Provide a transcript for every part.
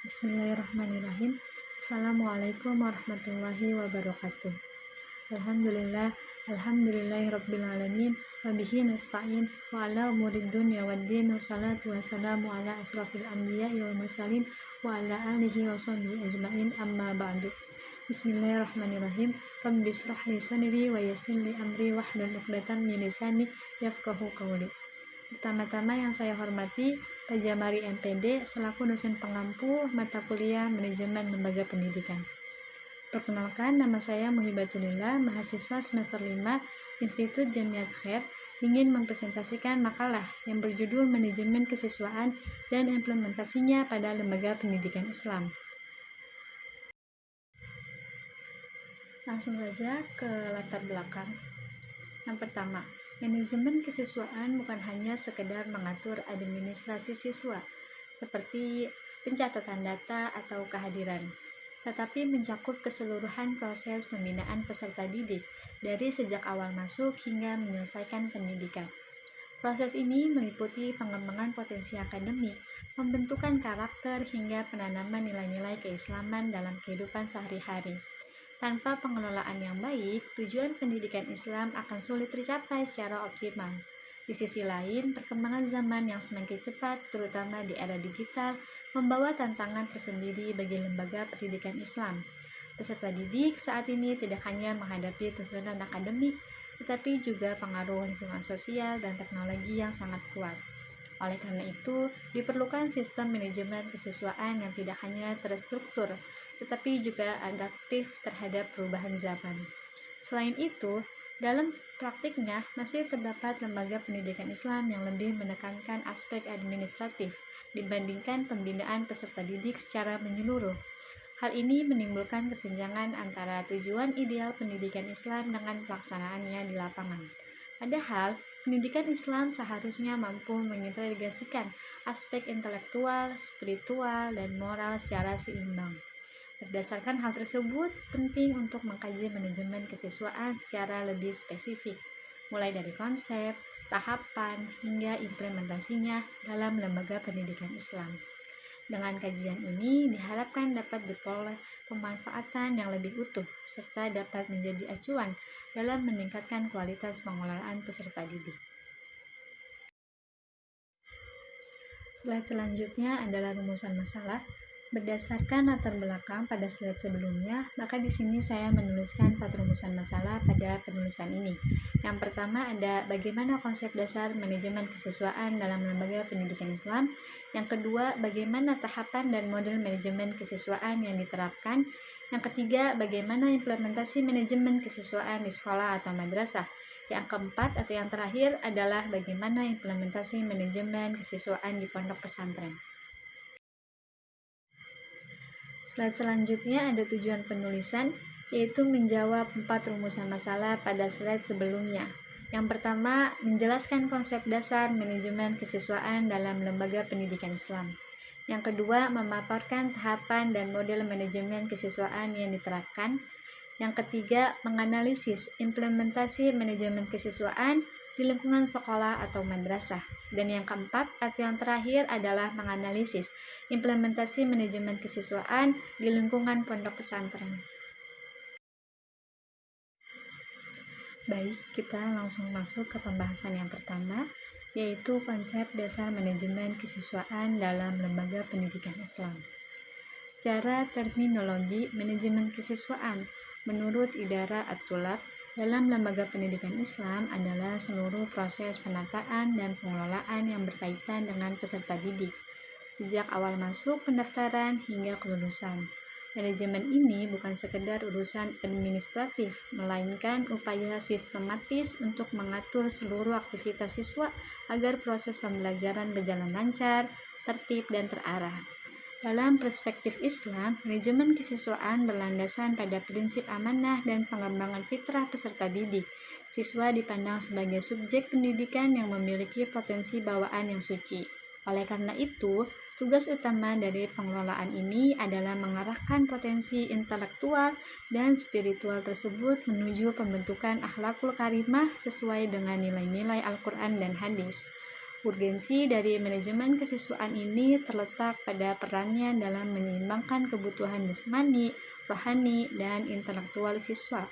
Bismillahirrahmanirrahim. Assalamualaikum warahmatullahi wabarakatuh. Alhamdulillahirrabbilalamin. Wabihi nasta'in wa ala umurid dunya waddin. Wassalatu wassalamu ala asrafil anbiya'i wal mursalin wa ala alihi wa sahbihi ajma'in, amma ba'du. Bismillahirrahmanirrahim. Rabbi shrah li sadri wa yassir li amri wahlul 'uqdatam min lisani yafqahu qawli. Pertama-tama yang saya hormati Pak Jamari MPD selaku dosen pengampu mata kuliah Manajemen Lembaga Pendidikan. Perkenalkan, nama saya Muhibatulillah, mahasiswa semester 5 Institut Jamiat Khair, ingin mempresentasikan makalah yang berjudul Manajemen Kesiswaan dan Implementasinya pada Lembaga Pendidikan Islam. Langsung saja ke latar belakang. Yang pertama, manajemen kesiswaan bukan hanya sekedar mengatur administrasi siswa, seperti pencatatan data atau kehadiran, tetapi mencakup keseluruhan proses pembinaan peserta didik, dari sejak awal masuk hingga menyelesaikan pendidikan. Proses ini meliputi pengembangan potensi akademik, pembentukan karakter, hingga penanaman nilai-nilai keislaman dalam kehidupan sehari-hari. Tanpa pengelolaan yang baik, tujuan pendidikan Islam akan sulit tercapai secara optimal. Di sisi lain, perkembangan zaman yang semakin cepat, terutama di era digital, membawa tantangan tersendiri bagi lembaga pendidikan Islam. Peserta didik saat ini tidak hanya menghadapi tuntutan akademik, tetapi juga pengaruh lingkungan sosial dan teknologi yang sangat kuat. Oleh karena itu, diperlukan sistem manajemen kesiswaan yang tidak hanya terstruktur, tetapi juga adaptif terhadap perubahan zaman. Selain itu, dalam praktiknya masih terdapat lembaga pendidikan Islam yang lebih menekankan aspek administratif dibandingkan pembinaan peserta didik secara menyeluruh. Hal ini menimbulkan kesenjangan antara tujuan ideal pendidikan Islam dengan pelaksanaannya di lapangan. Padahal, pendidikan Islam seharusnya mampu mengintegrasikan aspek intelektual, spiritual, dan moral secara seimbang. Berdasarkan hal tersebut, penting untuk mengkaji manajemen kesiswaan secara lebih spesifik, mulai dari konsep, tahapan, hingga implementasinya dalam lembaga pendidikan Islam. Dengan kajian ini, diharapkan dapat diperoleh pemanfaatan yang lebih utuh, serta dapat menjadi acuan dalam meningkatkan kualitas pengelolaan peserta didik. Slide selanjutnya adalah rumusan masalah. Berdasarkan latar belakang pada slide sebelumnya, maka di sini saya menuliskan 4 rumusan masalah pada penulisan ini. Yang pertama ada bagaimana konsep dasar manajemen kesiswaan dalam lembaga pendidikan Islam. Yang kedua, bagaimana tahapan dan model manajemen kesiswaan yang diterapkan. Yang ketiga, bagaimana implementasi manajemen kesiswaan di sekolah atau madrasah. Yang keempat atau yang terakhir adalah bagaimana implementasi manajemen kesiswaan di pondok pesantren. Slide selanjutnya ada tujuan penulisan, yaitu menjawab 4 rumusan masalah pada slide sebelumnya. Yang pertama, menjelaskan konsep dasar manajemen kesiswaan dalam lembaga pendidikan Islam. Yang kedua, memaparkan tahapan dan model manajemen kesiswaan yang diterapkan. Yang ketiga, menganalisis implementasi manajemen kesiswaan di lingkungan sekolah atau madrasah. Dan yang keempat atau yang terakhir adalah menganalisis implementasi manajemen kesiswaan di lingkungan pondok pesantren. Baik, kita langsung masuk ke pembahasan yang pertama, yaitu konsep dasar manajemen kesiswaan dalam lembaga pendidikan Islam. Secara terminologi, manajemen kesiswaan menurut Idara At-Thulab dalam lembaga pendidikan Islam adalah seluruh proses penataan dan pengelolaan yang berkaitan dengan peserta didik, sejak awal masuk pendaftaran hingga kelulusan. Manajemen ini bukan sekedar urusan administratif, melainkan upaya sistematis untuk mengatur seluruh aktivitas siswa agar proses pembelajaran berjalan lancar, tertib, dan terarah. Dalam perspektif Islam, manajemen kesiswaan berlandasan pada prinsip amanah dan pengembangan fitrah peserta didik. Siswa dipandang sebagai subjek pendidikan yang memiliki potensi bawaan yang suci. Oleh karena itu, tugas utama dari pengelolaan ini adalah mengarahkan potensi intelektual dan spiritual tersebut menuju pembentukan akhlakul karimah sesuai dengan nilai-nilai Al-Quran dan hadis. Urgensi dari manajemen kesiswaan ini terletak pada perannya dalam menyeimbangkan kebutuhan jasmani, rohani, dan intelektual siswa.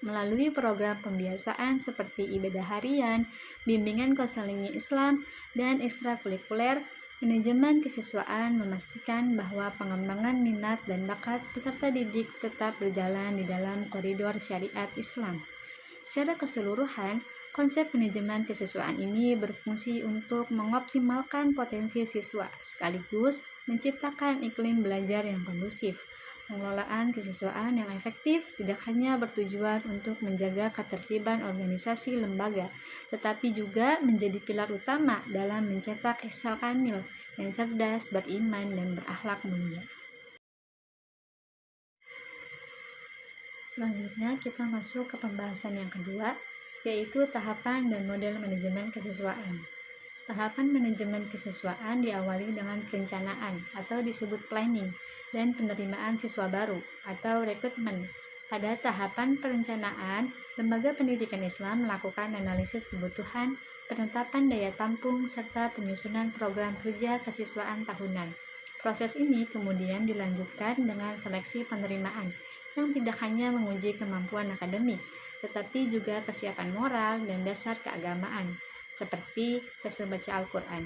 Melalui program pembiasaan seperti ibadah harian, bimbingan konseling Islam, dan ekstrakurikuler, manajemen kesiswaan memastikan bahwa pengembangan minat dan bakat peserta didik tetap berjalan di dalam koridor syariat Islam. Secara keseluruhan, konsep manajemen kesiswaan ini berfungsi untuk mengoptimalkan potensi siswa sekaligus menciptakan iklim belajar yang kondusif. Pengelolaan kesiswaan yang efektif tidak hanya bertujuan untuk menjaga ketertiban organisasi lembaga, tetapi juga menjadi pilar utama dalam mencetak siswa kamil yang cerdas, beriman, dan berakhlak mulia. Selanjutnya kita masuk ke pembahasan yang kedua, yaitu tahapan dan model manajemen kesiswaan. Tahapan manajemen kesiswaan diawali dengan perencanaan atau disebut planning dan penerimaan siswa baru atau rekrutmen. Pada tahapan perencanaan, lembaga pendidikan Islam melakukan analisis kebutuhan, penetapan daya tampung, serta penyusunan program kerja kesiswaan tahunan. Proses ini kemudian dilanjutkan dengan seleksi penerimaan, yang tidak hanya menguji kemampuan akademik, tetapi juga kesiapan moral dan dasar keagamaan, seperti tes membaca Al-Quran,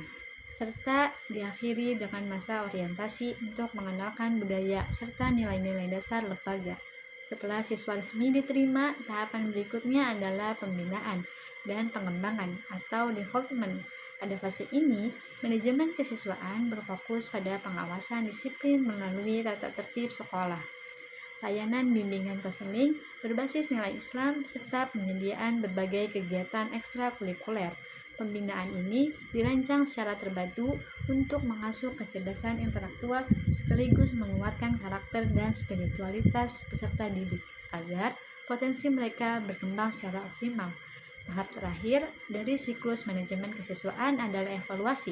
serta diakhiri dengan masa orientasi untuk mengenalkan budaya serta nilai-nilai dasar lembaga. Setelah siswa resmi diterima, tahapan berikutnya adalah pembinaan dan pengembangan atau development. Pada fase ini, manajemen kesiswaan berfokus pada pengawasan disiplin melalui tata tertib sekolah, layanan bimbingan konseling berbasis nilai Islam, serta penyediaan berbagai kegiatan ekstrakurikuler. Pembinaan ini dirancang secara terpadu untuk mengasuh kecerdasan intelektual sekaligus menguatkan karakter dan spiritualitas peserta didik agar potensi mereka berkembang secara optimal. Tahap terakhir dari siklus manajemen kesiswaan adalah evaluasi,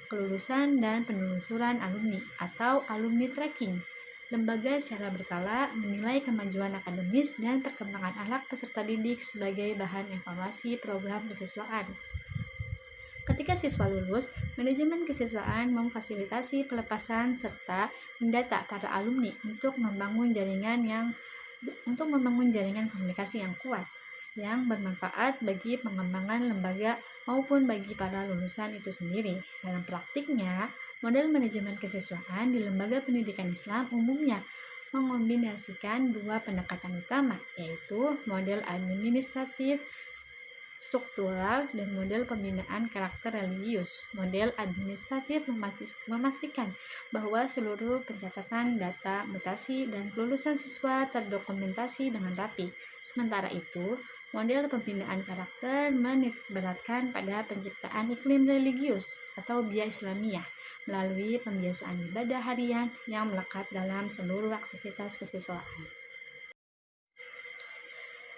kelulusan, dan penelusuran alumni atau alumni tracking. Lembaga secara berkala menilai kemajuan akademis dan perkembangan akhlak peserta didik sebagai bahan evaluasi program kesiswaan. Ketika siswa lulus, manajemen kesiswaan memfasilitasi pelepasan serta mendata para alumni untuk membangun jaringan komunikasi yang kuat, yang bermanfaat bagi pengembangan lembaga maupun bagi para lulusan itu sendiri. Dalam praktiknya, model manajemen kesiswaan di lembaga pendidikan Islam umumnya mengombinasikan dua pendekatan utama, yaitu model administratif struktural dan model pembinaan karakter religius. Model administratif memastikan bahwa seluruh pencatatan data, mutasi, dan kelulusan siswa terdokumentasi dengan rapi. Sementara itu, model pembinaan karakter menitikberatkan pada penciptaan iklim religius atau biya Islamiyah melalui pembiasaan ibadah harian yang melekat dalam seluruh aktivitas kesiswaan.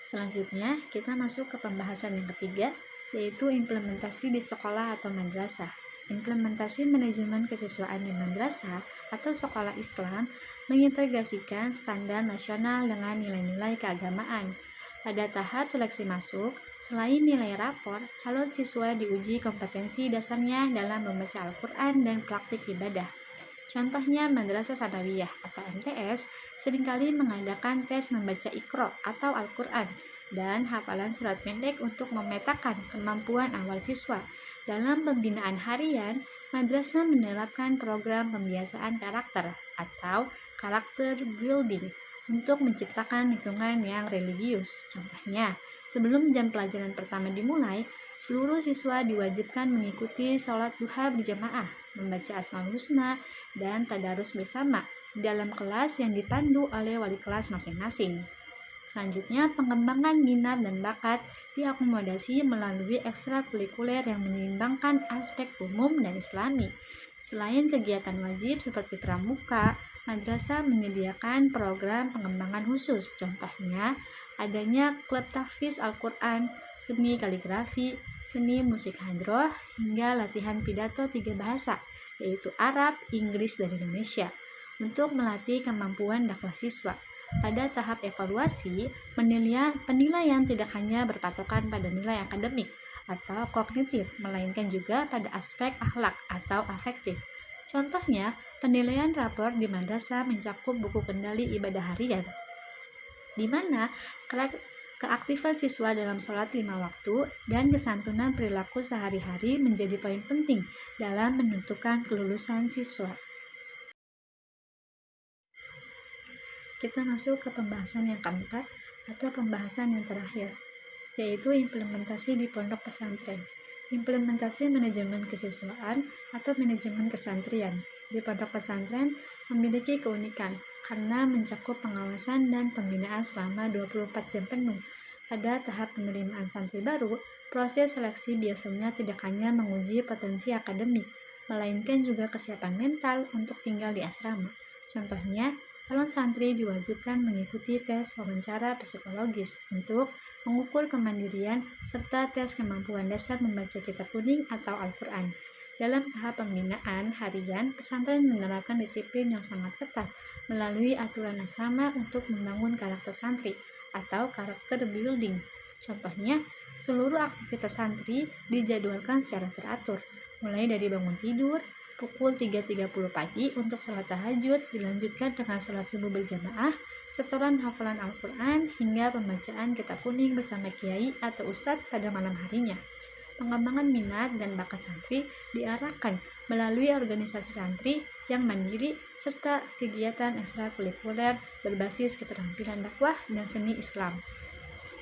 Selanjutnya, kita masuk ke pembahasan yang ketiga, yaitu implementasi di sekolah atau madrasah. Implementasi manajemen kesiswaan di madrasah atau sekolah Islam mengintegrasikan standar nasional dengan nilai-nilai keagamaan. Pada tahap seleksi masuk, selain nilai rapor, calon siswa diuji kompetensi dasarnya dalam membaca Al-Quran dan praktik ibadah. Contohnya, Madrasah Sanawiyah atau MTS seringkali mengadakan tes membaca Iqra atau Al-Quran dan hafalan surat pendek untuk memetakan kemampuan awal siswa. Dalam pembinaan harian, madrasah menerapkan program pembiasaan karakter atau karakter building untuk menciptakan lingkungan yang religius. Contohnya, sebelum jam pelajaran pertama dimulai, seluruh siswa diwajibkan mengikuti sholat duha berjamaah, membaca Asmaul Husna, dan tadarus bersama di dalam kelas yang dipandu oleh wali kelas masing-masing. Selanjutnya, pengembangan minat dan bakat diakomodasi melalui ekstrakurikuler yang menyeimbangkan aspek umum dan islami. Selain kegiatan wajib seperti pramuka, madrasah menyediakan program pengembangan khusus. Contohnya, adanya klub tahfiz Al-Quran, seni kaligrafi, seni musik hadroh, hingga latihan pidato 3 bahasa, yaitu Arab, Inggris, dan Indonesia, untuk melatih kemampuan dakwah siswa. Pada tahap evaluasi, penilaian tidak hanya berpatokan pada nilai akademik, atau kognitif, melainkan juga pada aspek akhlak atau afektif. Contohnya, penilaian rapor di madrasah mencakup buku kendali ibadah harian, di mana keaktifan siswa dalam sholat 5 waktu dan kesantunan perilaku sehari-hari menjadi poin penting dalam menentukan kelulusan siswa. Kita masuk ke pembahasan yang keempat atau pembahasan yang terakhir, yaitu implementasi di pondok pesantren. Implementasi manajemen kesiswaan atau manajemen kesantrian di pondok pesantren memiliki keunikan karena mencakup pengawasan dan pembinaan selama 24 jam penuh. Pada tahap penerimaan santri baru, proses seleksi biasanya tidak hanya menguji potensi akademik, melainkan juga kesiapan mental untuk tinggal di asrama. Contohnya, calon santri diwajibkan mengikuti tes wawancara psikologis untuk mengukur kemandirian serta tes kemampuan dasar membaca kitab kuning atau Al-Quran. Dalam tahap pembinaan harian, pesantren menerapkan disiplin yang sangat ketat melalui aturan asrama untuk membangun karakter santri atau karakter building. Contohnya, seluruh aktivitas santri dijadwalkan secara teratur, mulai dari bangun tidur, pukul 3.30 pagi untuk sholat tahajud, dilanjutkan dengan sholat subuh berjamaah, setoran hafalan Al-Quran, hingga pembacaan kitab kuning bersama kiai atau ustadz pada malam harinya. Pengembangan minat dan bakat santri diarahkan melalui organisasi santri yang mandiri serta kegiatan ekstrakurikuler berbasis keterampilan dakwah dan seni Islam.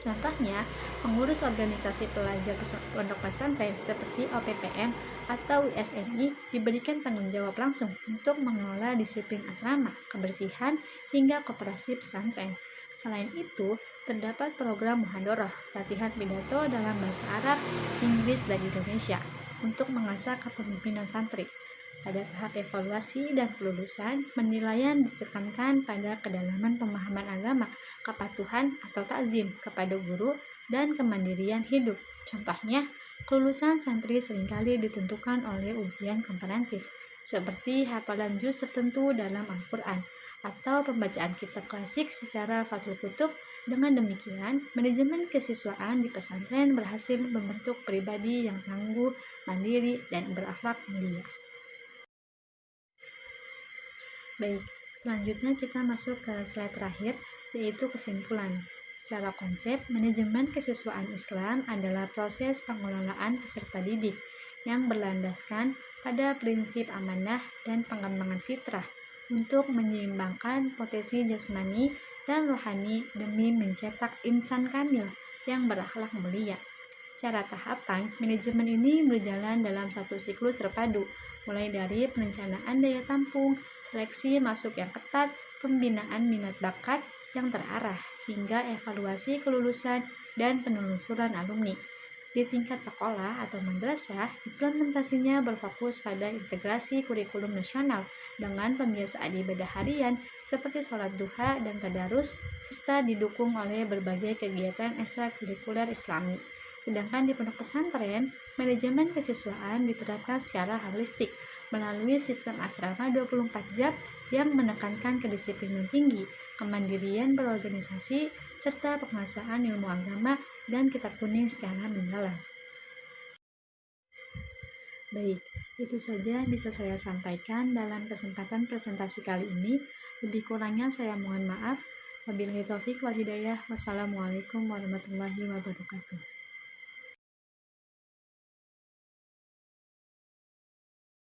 Contohnya, pengurus organisasi pelajar pondok pesantren seperti OPPM atau USNI diberikan tanggung jawab langsung untuk mengelola disiplin asrama, kebersihan, hingga koperasi pesantren. Selain itu, terdapat program muhadharah, latihan pidato dalam bahasa Arab, Inggris, dan Indonesia untuk mengasah kepemimpinan santri. Pada tahap evaluasi dan kelulusan, penilaian ditekankan pada kedalaman pemahaman agama, kepatuhan atau takzim kepada guru, dan kemandirian hidup. Contohnya, kelulusan santri seringkali ditentukan oleh ujian komprehensif, seperti hafalan juz tertentu dalam Al-Quran, atau pembacaan kitab klasik secara fathul kutub. Dengan demikian, manajemen kesiswaan di pesantren berhasil membentuk pribadi yang tangguh, mandiri, dan berakhlak mulia. Baik, selanjutnya kita masuk ke slide terakhir, yaitu kesimpulan. Secara konsep, manajemen kesiswaan Islam adalah proses pengelolaan peserta didik yang berlandaskan pada prinsip amanah dan pengembangan fitrah untuk menyeimbangkan potensi jasmani dan rohani demi mencetak insan kamil yang berakhlak mulia. Secara tahapan, manajemen ini berjalan dalam satu siklus terpadu, mulai dari perencanaan daya tampung, seleksi masuk yang ketat, pembinaan minat bakat yang terarah, hingga evaluasi kelulusan dan penelusuran alumni. Di tingkat sekolah atau madrasah, implementasinya berfokus pada integrasi kurikulum nasional dengan pembiasaan ibadah harian seperti sholat duha dan tadarus, serta didukung oleh berbagai kegiatan ekstrakurikuler Islami. Sedangkan di pondok pesantren, manajemen kesiswaan diterapkan secara holistik melalui sistem asrama 24 jam yang menekankan kedisiplinan tinggi, kemandirian berorganisasi, serta penguasaan ilmu agama dan kitab kuning secara mendalam. Baik, itu saja bisa saya sampaikan dalam kesempatan presentasi kali ini. Lebih kurangnya saya mohon maaf. Wabillahi taufik wal hidayah. Wassalamualaikum warahmatullahi wabarakatuh.